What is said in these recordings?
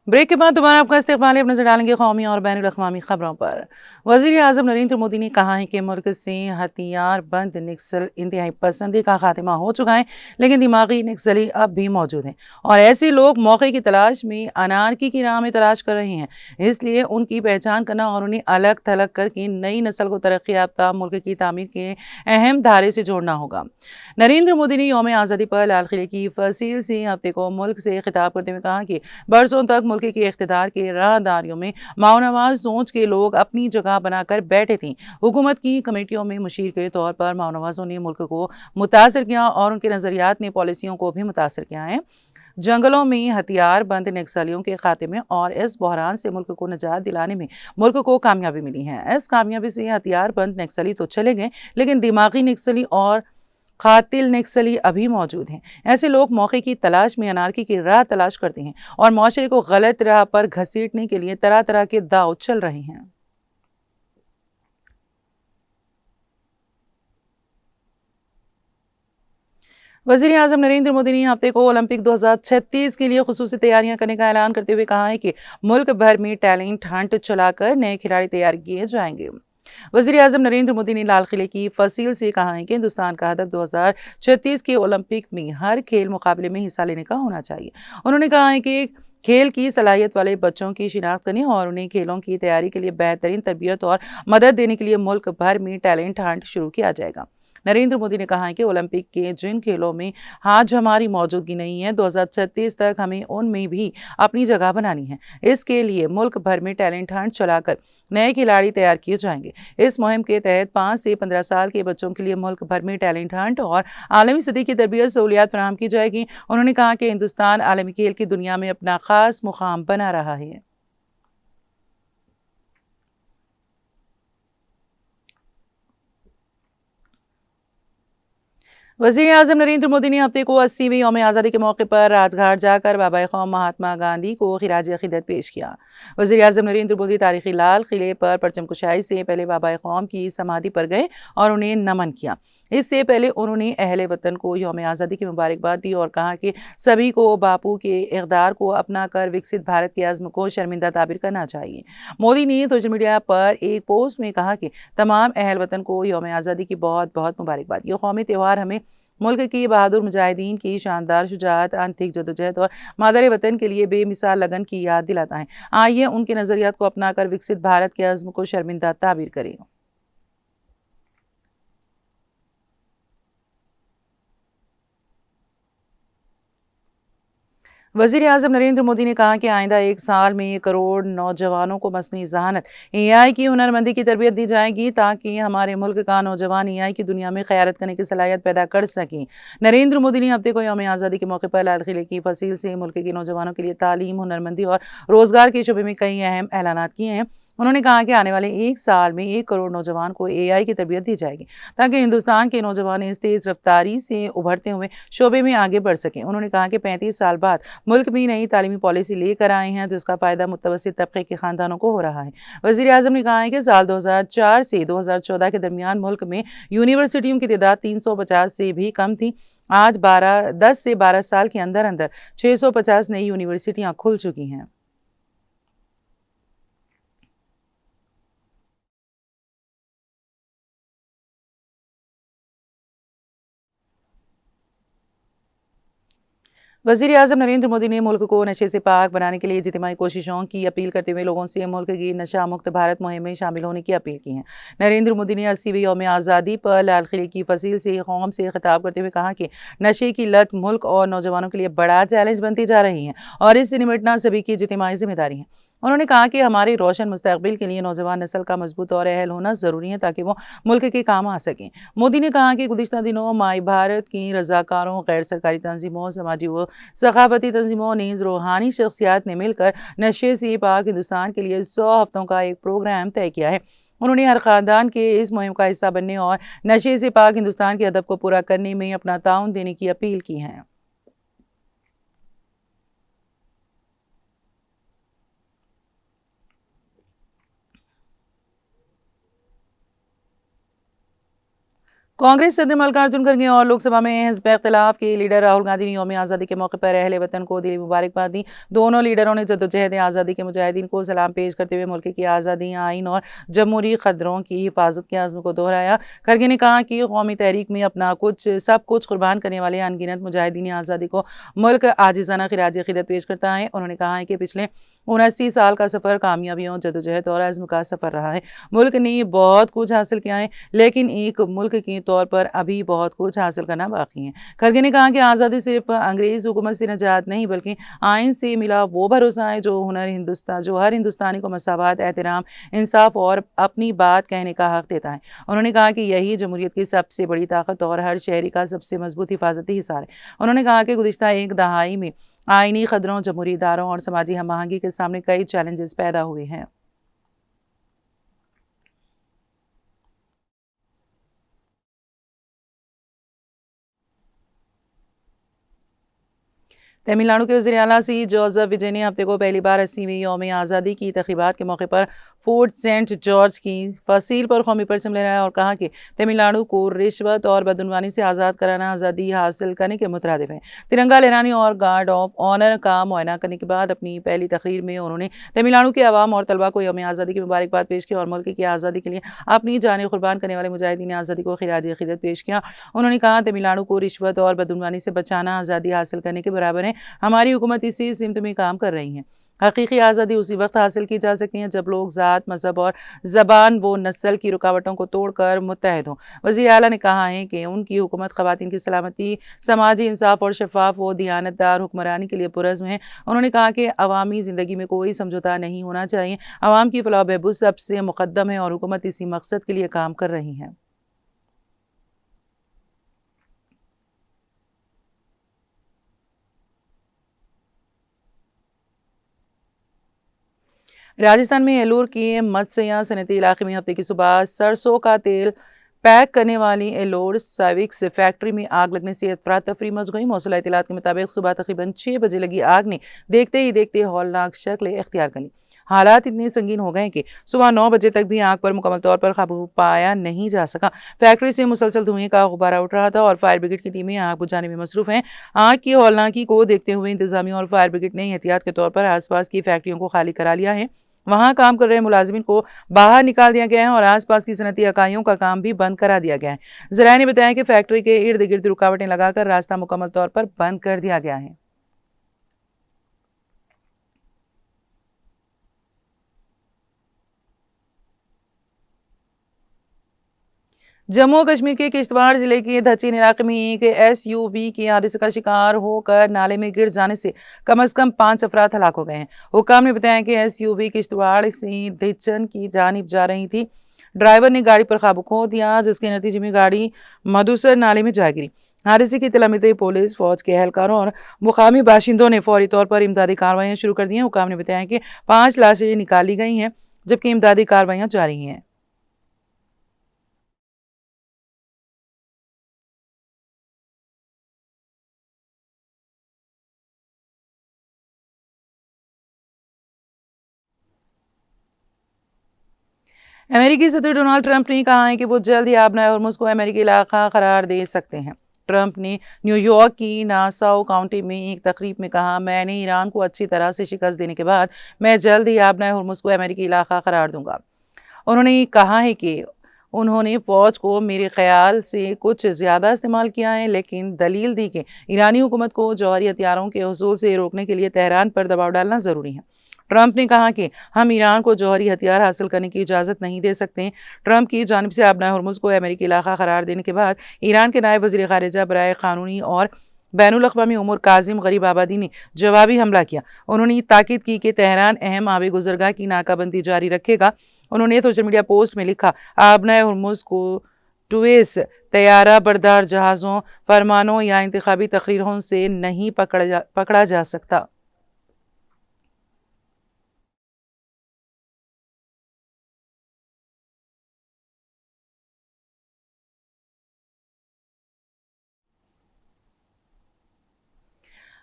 Break के बाद दोबारा आपका इस्तेमाल अब नजर डालेंगे कौमी और बैनुल अक़वामी खबरों पर। वज़ीर आज़म नरेंद्र मोदी ने कहा है कि मुल्क से हथियार बंद नक्सल इंतहाई पसंदी का खात्मा हो चुका है, लेकिन दिमागी नक्सली अब भी मौजूद हैं और ऐसे लोग मौके की तलाश में अनारकी की राह में तलाश कर रहे हैं। इसलिए उनकी पहचान करना और उन्हें अलग थलग करके नई नस्ल को तरक्की याफ्ता मुल्क की तामीर के अहम धारे से जोड़ना होगा। नरेंद्र मोदी ने यौम आज़ादी पर लाल किले की फसील से हफ्ते को मुल्क से खिताब करते हुए कहा कि बरसों तक मुल्क के इख्तिदार के राहदारियों में माओनवाज सोच के लोग अपनी जगह बनाकर बैठे थे। हुकूमत की कमेटियों में मुशीर के तौर पर माओनवाजों ने मुल्क को मुतासर किया और उनके नजरियात ने पॉलिसियों को भी मुतासर किया है। जंगलों में हथियार बंद नक्सलियों के खात्मे और इस बहरान से मुल्क को निजात दिलाने में मुल्क को कामयाबी मिली है। इस कामयाबी से हथियार बंद नक्सली तो चले गए, लेकिन दिमागी नक्सली और कातिल नक्सली अभी मौजूद हैं। ऐसे लोग मौके की तलाश में अनारकी की राह तलाश करते हैं और माशरे को गलत राह पर घसीटने के लिए तरह तरह के दाव चल रहे हैं। वज़ीर आज़म नरेंद्र मोदी ने हफ्ते को ओलंपिक 2036 के लिए खुसूसी तैयारियां करने का ऐलान करते हुए कहा है कि मुल्क भर में टैलेंट हंट चलाकर नए खिलाड़ी तैयार किए जाएंगे। वज़ीर आज़म नरेंद्र मोदी ने लाल किले की फसील से कहा है कि हिंदुस्तान का हदफ 2036 के ओलंपिक में हर खेल मुकाबले में हिस्सा लेने का होना चाहिए। उन्होंने कहा है कि खेल की सलाहियत वाले बच्चों की शिनाख्त करने और उन्हें खेलों की तैयारी के लिए बेहतरीन तरबियत और मदद देने के लिए मुल्क भर में टैलेंट हंट शुरू किया जाएगा। नरेंद्र मोदी ने कहा है कि ओलंपिक के जिन खेलों में आज हमारी मौजूदगी नहीं है, 2036 तक हमें उनमें भी अपनी जगह बनानी है। इसके लिए मुल्क भर में टैलेंट हंट चलाकर नए खिलाड़ी तैयार किए जाएंगे। इस मुहिम के तहत 5 से 15 साल के बच्चों के लिए मुल्क भर में टैलेंट हंट और आलमी सतह की तरबियत सहूलियात फराहम की जाएगी। उन्होंने कहा कि हिंदुस्तान आलमी खेल की दुनिया में अपना खास मुकाम बना रहा है। वज़ीर आज़म नरेंद्र मोदी ने हफ्ते को 80वीं यौम आज़ादी के मौके पर राजघाट जाकर बाबा क़ौम महात्मा गांधी को खिराज अक़ीदत पेश किया। वज़ीर आज़म नरेंद्र मोदी तारीखी लाल किले पर परचम कुशाई से पहले बाबा क़ौम की समाधि पर गए और उन्हें नमन किया। इससे पहले उन्होंने अहले वतन को यौम आज़ादी की मुबारकबाद दी और कहा कि सभी को बापू के इक़दार को अपना कर विकसित भारत के आज़्म को शर्मिंदा ताबिर करना चाहिए। मोदी ने सोशल मीडिया पर एक पोस्ट में कहा कि तमाम अहल वतन को यौम आज़ादी की बहुत बहुत मुबारकबाद। ये कौमी त्यौहार हमें मुल्क की बहादुर मुजाहिदीन की शानदार शुजाअत, आंतरिक जदोजहद और मादर वतन के लिए बेमिसाल लगन की याद दिलाता है। आइए उनके नज़रियात को अपनाकर विकसित भारत के अज़्म को शर्मिंदा ताबीर करें। वज़ीर आज़म नरेंद्र मोदी ने कहा कि आइंदा 1 साल में 1 करोड़ नौजवानों को मसनी ज़हानत एआई की हुनरमंदी की तरबियत दी जाएगी, ताकि हमारे मुल्क का नौजवान एआई की दुनिया में क़यादत करने की सलाहियत पैदा कर सकें। नरेंद्र मोदी ने हफ्ते को यौम आज़ादी के मौके पर लाल किले की फसील से मुल्क के नौजवानों के लिए तालीम, हुनरमंदी और रोज़गार के शोबे में कई अहम ऐलानात किए हैं। उन्होंने कहा कि आने वाले 1 साल में 1 करोड़ नौजवान को एआई की तरबियत दी जाएगी, ताकि हिंदुस्तान के नौजवान इस तेज़ रफ्तारी से उभरते हुए शोबे में आगे बढ़ सकें। उन्होंने कहा कि 35 साल बाद मुल्क में नई तालीमी पॉलिसी लेकर आए हैं, जिसका फ़ायदा मुतवस्सित तबके के ख़ानदानों को हो रहा है। वज़ीर आज़म ने कहा है कि साल 2004 से 2014 के दरमियान मुल्क में यूनिवर्सिटियों की तादाद 350 से भी कम थी। आज 10 से 12 साल के अंदर अंदर 650 नई यूनिवर्सिटियाँ खुल चुकी हैं। वज़ीर आज़म नरेंद्र मोदी ने मुल्क को नशे से पाक बनाने के लिए इज्तिमाई कोशिशों की अपील करते हुए लोगों से मुल्क की नशा मुक्त भारत मुहिम में शामिल होने की अपील की है। नरेंद्र मोदी ने 80वीं यौम आज़ादी पर लाल किले की फसील से कौम से खिताब करते हुए कहा कि नशे की लत मुल्क और नौजवानों के लिए बड़ा चैलेंज बनती जा रही है और इससे निपटना सभी की इज्तिमाई जिम्मेदारी है। उन्होंने कहा कि हमारे रोशन मुस्तकबिल के लिए नौजवान नस्ल का मजबूत और अहल होना ज़रूरी है, ताकि वो मुल्क के काम आ सकें। मोदी ने कहा कि गुज़िश्ता दिनों माई भारत की रजाकारों, गैर सरकारी तंजीमों, समाजी व सकाफती तंजीमों नीज़ रूहानी शख्सियात ने मिलकर नशे से पाक हिंदुस्तान के लिए 100 हफ्तों का एक प्रोग्राम तय किया है। उन्होंने हर ख़ानदान के इस मुहिम का हिस्सा बनने और नशे से पाक हिंदुस्तान के हदफ को पूरा करने में अपना ताउन देने की अपील की है। कांग्रेस सदर मल्लिकार्जुन खड़गे और लोकसभा में हिज़्ब इख्तिलाफ के लीडर राहुल गांधी ने यौम आज़ादी के मौके पर अहले वतन को दिली मुबारकबाद दी। दोनों लीडरों ने जद्दोजहद आज़ादी के मुजाहिदीन को सलाम पेश करते हुए मुल्क की आज़ादी, आइन और जमहूरी कदरों की हिफाजत के अज़्म को दोहराया। खड़गे ने कहा कि कौमी तहरीक में अपना सब कुछ कुर्बान करने वाले अनगिनत मुजाहिदीन आज़ादी को मुल्क आजिज़ाना खिराज अक़ीदत पेश करता है। उन्होंने कहा है कि पिछले 79 साल का सफ़र कामयाबियों, जद्दोजहद और अज़्म का सफ़र रहा है। मुल्क ने बहुत कुछ हासिल किया है, लेकिन एक मुल्क के तौर पर अभी बहुत कुछ हासिल करना बाकी है। खड़गे ने कहा कि आज़ादी सिर्फ अंग्रेज हुकूमत से निजात नहीं, बल्कि आइन से मिला वो भरोसा है जो हर हिंदुस्तानी को मसावत, एहतराम, इंसाफ और अपनी बात कहने का हक देता है। उन्होंने कहा कि यही जमहूरियत की सबसे बड़ी ताकत और हर शहरी का सबसे मजबूत हिफाजती हिसार है। उन्होंने कहा कि गुज़िश्ता एक दहाई में आइनी कदरों, जमहूरी इदारों और समाजी हम आहंगी के सामने कई चैलेंजेस पैदा हुए हैं। तमिलनाडु के वज़ीर आला सी जोसेफ विजय ने हफ्ते को पहली बार 80वीं यौम आज़ादी की तक़रीबात के मौके पर फोर्ट सेंट जॉर्ज की फसील पर कौमी परचम लहराया और कहा कि तमिलनाडु को रिश्वत और बदउनवानी से आज़ाद कराना आज़ादी हासिल करने के मुतरादिफ है। तिरंगा लहराने और गार्ड ऑफ ऑनर का मुआयना करने के बाद अपनी पहली तकरीर में उन्होंने तमिलनाडु के अवाम और तलबा को यौम आज़ादी की मुबारकबाद पेश की और मुल्क की आज़ादी के लिए अपनी जानें कुर्बान करने वाले मुजाहिदीन आज़ादी को खिराज अक़ीदत पेश किया। उन्होंने कहा, तमिलनाडु को रिश्वत और बदउनवानी से बचाना आज़ादी हासिल करने के बराबर है। हमारी हुकूमत इसी सिमत में काम कर रही है। हकीकी आज़ादी उसी वक्त हासिल की जा सकती है जब लोग ज़ात, मजहब और ज़बान व नस्ल की रुकावटों को तोड़कर मुत्तहद हों। वज़ीर आला ने कहा है कि उनकी हुकूमत ख़वातीन की सलामती, समाजी इंसाफ और शफाफ व दियानतदार हुक्मरानी के लिए पुरज़्म है। उन्होंने कहा कि अवामी ज़िंदगी में कोई समझौता नहीं होना चाहिए। अवाम की फलाह बहबूद सबसे मुक़द्दम है और हुकूमत इसी मकसद के लिए काम कर रही है। राजस्थान में एलूर के मत्स्य सनती इलाके में हफ्ते की सुबह सरसों का तेल पैक करने वाली एलोर साविक्स फैक्ट्री में आग लगने से अफरा तफरी मच गई। मौसूला इत्तलात के मुताबिक सुबह तकरीबन 6 बजे लगी आग ने देखते ही देखते हौलनाक शक्ल इख्तियार कर ली। हालात इतने संगीन हो गए कि सुबह 9 बजे तक भी आग पर मुकम्मल तौर पर काबू पाया नहीं जा सका। फैक्ट्री से मुसलसल धुएं का गुब्बारा उठ रहा था और फायर ब्रिगेड की टीमें आग बुझाने में मसरूफ हैं। आग की हौलनाकी को देखते हुए इंतजामिया और फायर ब्रिगेड ने एहतियात के तौर पर आसपास की फैक्ट्रियों को खाली करा लिया है। वहां काम कर रहे मुलाजिमिन को बाहर निकाल दिया गया है और आसपास की सनती इकाइयों का काम भी बंद करा दिया गया है। ज़राए ने बताया कि फैक्ट्री के इर्द गिर्द रुकावटें लगाकर रास्ता मुकम्मल तौर पर बंद कर दिया गया है। जम्मू कश्मीर के किश्तवाड़ जिले के धचीन इलाके में एक एसयूवी के हादसे का शिकार होकर नाले में गिर जाने से कम से कम 5 अफराद हलाक हो गए हैं। हुक्काम ने बताया कि एसयूवी किश्तवाड़ से धिचन की जानिब जा रही थी। ड्राइवर ने गाड़ी पर काबू खो दिया, जिसके नतीजे में गाड़ी मधुसर नाले में जा गिरी। हादसे की इत्तला मिलते ही पुलिस, फौज के एहलकारों और मुकामी बाशिंदों ने फौरी तौर पर इमदादी कार्रवाइयां शुरू कर दी हैं। हुक्काम ने बताया कि 5 लाशें निकाली गई हैं, जबकि इमदादी कार्रवाइयां जारी हैं। अमेरिकी सदर डोनाल्ड ट्रंप ने कहा है कि वो जल्द ही आबनाए हॉर्मुज़ को अमेरिकी इलाका करार दे सकते हैं। ट्रंप ने न्यूयॉर्क की नासाउ काउंटी में एक तकरीब में कहा, मैंने ईरान को अच्छी तरह से शिकस्त देने के बाद मैं जल्द ही आबनाए हॉर्मुज़ को अमेरिकी इलाका करार दूंगा। उन्होंने कहा है कि उन्होंने फ़ौज को मेरे ख्याल से कुछ ज़्यादा इस्तेमाल किया है, लेकिन दलील दी कि ईरानी हुकूमत को जौहरी हथियारों के हुसूल से रोकने के लिए तेहरान पर दबाव डालना ज़रूरी है। ट्रंप ने कहा कि हम ईरान को जौहरी हथियार हासिल करने की इजाज़त नहीं दे सकते। ट्रंप की जानिब से आबना हॉर्मुज़ को अमेरिकी इलाका करार देने के बाद ईरान के नायब वज़ीर ख़ारिजा बराए क़ानूनी और बैनुल-अक़वामी उमूर काज़िम गरीब आबादी ने जवाबी हमला किया। उन्होंने ताकीद की कि तेहरान अहम आबी गुज़रगाह की नाकाबंदी जारी रखेगा। उन्होंने सोशल मीडिया पोस्ट में लिखा, आबना हॉर्मुज़ को टूवेस तैयारा बरदार जहाज़ों, फरमानों या इंतखाबी तकरीरों से नहीं पकड़ा जा सकता।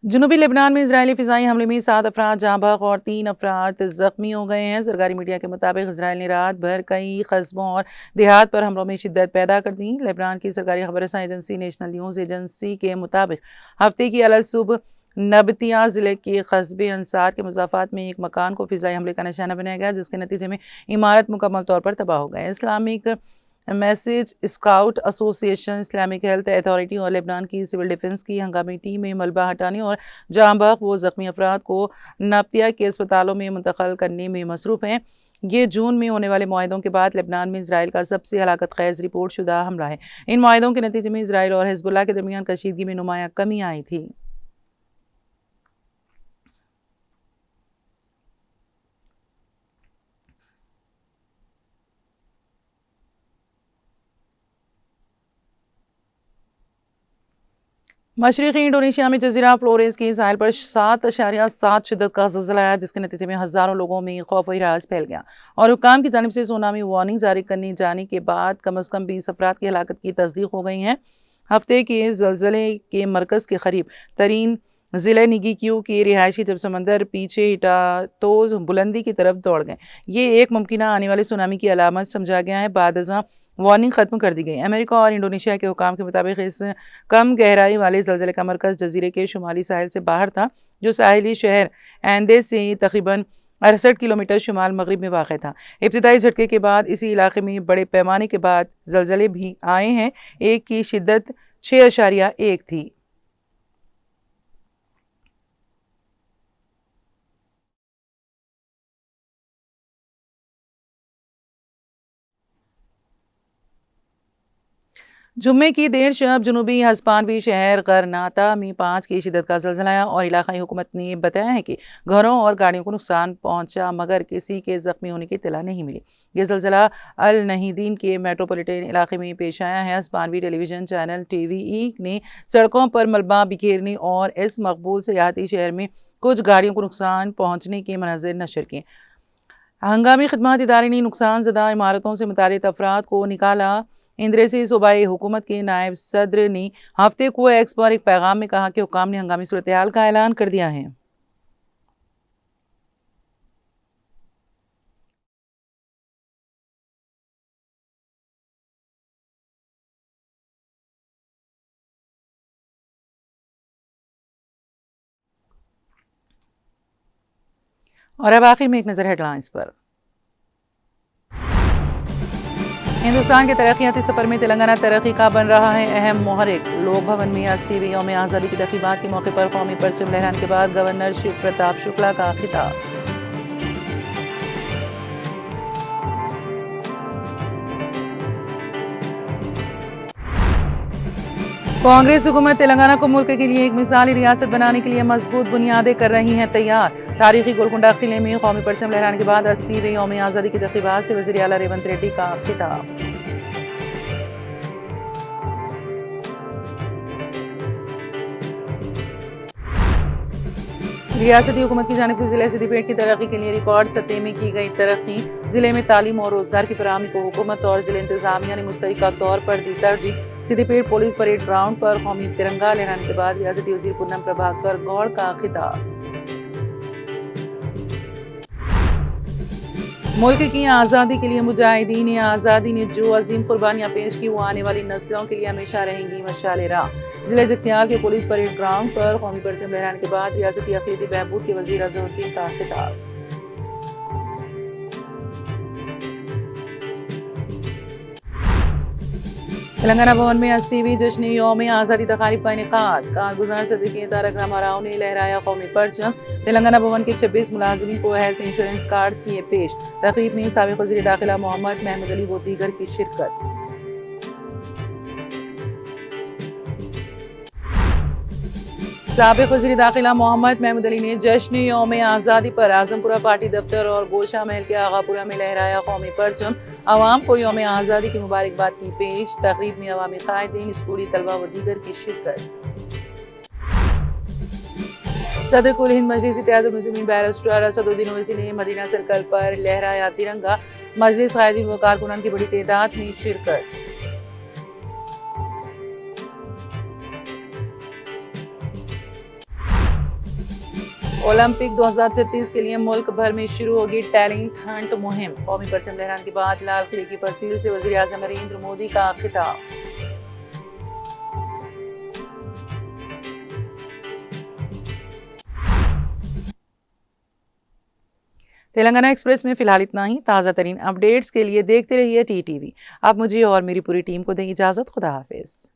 जनूबी लेबनान में इजरायली फ़िज़ाई हमले में 7 अफराद जहाँ बहक और 3 अफराद ज़ख्मी हो गए हैं। सरकारी मीडिया के मुताबिक इजरायल ने रात भर कई कस्बों और देहात पर हमलों में शिद्दत पैदा कर दी। लेबनान की सरकारी खबर रसां एजेंसी नेशनल न्यूज़ एजेंसी के मुताबिक हफ्ते की अलग सुबह नबतिया ज़िले के कस्बे अंसार के मुज़ाफ़ात में एक मकान को फ़िज़ाई हमले का निशाना बनाया गया, जिसके नतीजे में इमारत मुकम्मल तौर पर तबाह हो गए। Islamic message scout association, Islamic health authority और लेबनान की सिविल डिफेंस की हंगामी टीम में मलबा हटाने और जहाँ बहक वो ज़ख्मी अफराद को नबतिया के अस्पतालों में मुंतकिल करने में मसरूफ़ हैं। ये जून में होने वाले मुआहदों के बाद लेबनान में इसराइल का सबसे हलाकत खेज़ रिपोर्ट शुदा हमला है। इन मुआहदों के नतीजे में इसराइल और हिज़्बुल्लाह के दरमियान कशीदगी में नुमाया कमी आई थी। मशरक़ी इंडोनेशिया में जज़ीरा फ्लोरेंस के साहिल पर 7.7 शिद्दत का ज़लज़ला आया, जिसके नतीजे में हज़ारों लोगों में खौफ व हिरास फैल गया और हुक्काम की जानिब से सुनामी वार्निंग जारी करने जाने के बाद कम अज़ कम 20 अफराद की हलाकत की तस्दीक हो गई हैं। हफ्ते के ज़लज़ले के मरकज़ के करीब तरीन ज़िले निगीक्यू के रिहायशी जब समंदर पीछे हिटातोज़ बुलंदी की तरफ दौड़ गए। ये एक मुमकिना आने वाले सुनामी की अलामत समझा गया है। बाद अज़ां वार्निंग ख़त्म कर दी गई। अमेरिका और इंडोनेशिया के हुकाम के मुताबिक इस कम गहराई वाले ज़लज़ले का मरकज़ जजीरे के शुमाली साहिल से बाहर था, जो साहिली शहर एंदे से तकरीबन 68 किलोमीटर शुमाल मगरिब में वाक़ था। इब्तिदाई झटके के बाद इसी इलाके में बड़े पैमाने के बाद ज़लज़ले भी आए हैं। एक की शिद्दत 6.1 थी। जुम्मे की देर शब जनूबी हस्पानवी शहर गरनाता में 5 की शिद्दत का ज़लज़ला आया और इलाक़ाई हुकूमत ने बताया है कि घरों और गाड़ियों को नुकसान पहुंचा, मगर किसी के ज़ख्मी होने की इत्तला नहीं मिली। यह ज़लज़ला अल नहीदीन के मेट्रोपॉलिटन इलाके में पेश आया है। हस्पानवी टेलीविज़न चैनल TVE ने सड़कों पर मलबा बिखेरने और इस मकबूल सियाहती शहर में कुछ गाड़ियों को नुकसान पहुँचने के मनाज़िर नशर किए। हंगामी खिदमत इदारे ने नुकसान ज़दा इमारतों से मुतालिक अफराद को निकाला। इंद्रेसी सूबाई हुकूमत के नायब सदर ने हफ्ते को एक्स पर एक पैगाम में कहा कि हुकाम ने हंगामी सूरत हाल का ऐलान कर दिया है। और अब आखिर में एक नज़र हेडलाइंस पर। हिंदुस्तान के तरक्याती सफर में तेलंगाना तरक्की का बन रहा है अहम मोहरिक। लोक भवन में 80वीं यौम आज़ादी की तक़रीबात के मौके पर कौमी परचम लहराने के बाद गवर्नर शिव प्रताप शुक्ला का खिताब। कांग्रेस हुकूमत तेलंगाना को मुल्क के लिए एक मिसाली रियासत बनाने के लिए मजबूत बुनियादें कर रही हैं तैयार। तारीखी गोलकुंडा किले में कौमी परचम लहराने के बाद 80वीं यौम आज़ादी की तक़रीबात से वज़ीर आला रेवंत रेड्डी का खिताब। रियासती हुकूमत की जानिब से जिले सिद्दीपेट की तरक्की के लिए रिकॉर्ड सतह में की गई तरक्की। जिले में तालीम और रोजगार की फराहमी को हुकूमत और जिले इंतजामिया ने मुश्तरका तौर पर दी तरजीह। सिद्दीपेट पुलिस परेड ग्राउंड पर कौमी तिरंगा लहराने के बाद रियासती वज़ीर पूनम प्रभाकर गौड़ का खिताब। मुल्क की आज़ादी के लिए मुजाहिदीन आज़ादी ने जो अजीम कुर्बानियां पेश की, वो आने वाली नस्लों के लिए हमेशा रहेंगी मशाल राह। जिले जगतियाल के पुलिस परेड ग्राउंड पर कौमी परचम लहराने के बाद रियासती अक़लीती बहबूद के वज़ीर अज़हरुद्दीन का खिताब। तेलंगाना भवन में 80वीं जश्न यौम आज़ादी तक़रीब का इनेकाद। कारगुज़ार सदर के तारक रामाराव ने लहराया कौमी परचम। तेलंगाना भवन के 26 मुलाजिमीन को हेल्थ इंश्योरेंस कार्ड्स किए पेश। तक़रीब में साबिक़ वज़ीर दाखिला मोहम्मद महमूद अली व दीगर की शिरकत। साबिक़ वज़ीर दाखिला मोहम्मद महमूद अली ने जश्न यौम आज़ादी पर आज़मपुरा पार्टी दफ्तर और गोशा महल के आगापुरा में लहराया कौमी परचम। अवाम को यौम आज़ादी की मुबारकबाद की पेश। तक़रीब में अवामी क़ायदीन, स्कूली तलबा व दीगर की शिरकत। सदर कुल हिंद मजलिस इत्तेहादुल मुस्लिमीन बैरिस्टर असदुद्दीन ओवैसी ने मदीना सर्कल पर लहराया तिरंगा। मजलिस क़ायदीन व कारकुनान की बड़ी तादाद में शिरकत। ओलंपिक 2036 के लिए मुल्क भर में शुरू होगी टैलेंट हंट मुहिम। कौमी परचम लहराने के बाद लाल किले की फसील से वजीर आजम नरेंद्र मोदी का खिताब। तेलंगाना एक्सप्रेस में फिलहाल इतना ही। ताज़ा तरीन अपडेट्स के लिए देखते रहिए TTV। आप मुझे और मेरी पूरी टीम को दें इजाज़त। खुदा हाफिज।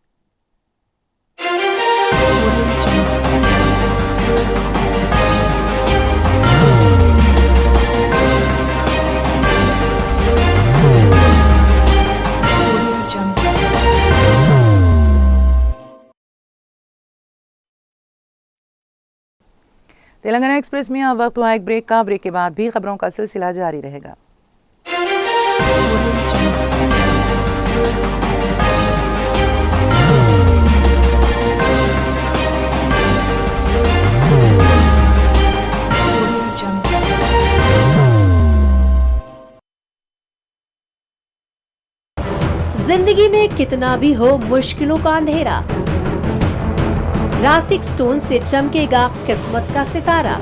तेलंगाना एक्सप्रेस में अब वक्त हुआ एक ब्रेक का। ब्रेक के बाद भी खबरों का सिलसिला जारी रहेगा। जिंदगी में कितना भी हो मुश्किलों का अंधेरा, रासिक स्टोन से चमकेगा किस्मत का सितारा।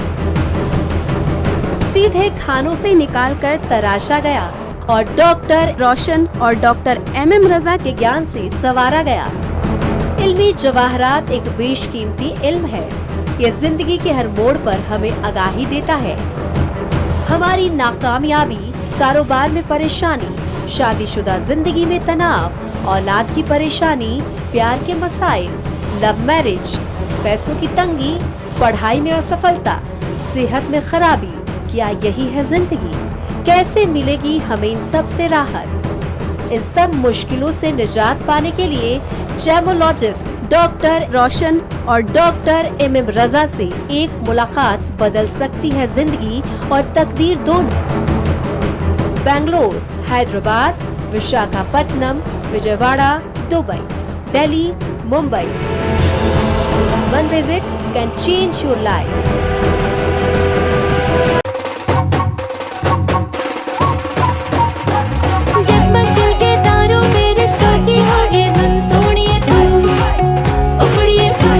सीधे खानों से निकाल कर तराशा गया और डॉक्टर रोशन और डॉक्टर MM रजा के ज्ञान से संवारा गया। इल्मी जवाहरात एक बेशकीमती इल्म है। ये जिंदगी के हर मोड़ पर हमें आगाही देता है। हमारी नाकामयाबी, कारोबार में परेशानी, शादीशुदा जिंदगी में तनाव, औलाद की परेशानी, प्यार के मसाइल, लव मैरिज, पैसों की तंगी, पढ़ाई में असफलता, सेहत में खराबी, क्या यही है जिंदगी? कैसे मिलेगी हमें इन सब से राहत? इन सब मुश्किलों से निजात पाने के लिए जेमोलॉजिस्ट डॉक्टर रोशन और डॉक्टर MM रजा से एक मुलाकात बदल सकती है जिंदगी और तकदीर दोनों। Bangalore, Hyderabad, Visakhapatnam, Vijayawada, Dubai, Delhi, Mumbai. One visit can change your life. जगमग दिल के तारों में रिश्तों की होगी धुन, सोनिए तू, उखड़िए तू,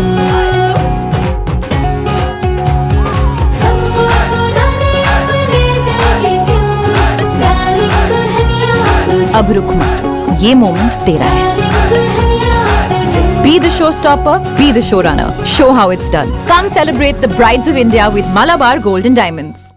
सबको सुनाने अपने दिल की ट्यून, डार्लिंग दुल्हनिया तुझे, अब रुक मत, ये मोमेंट तेरा है। Be the showstopper, be the showrunner. Show how it's done. Come celebrate the Brides of India with Malabar Gold and Diamonds.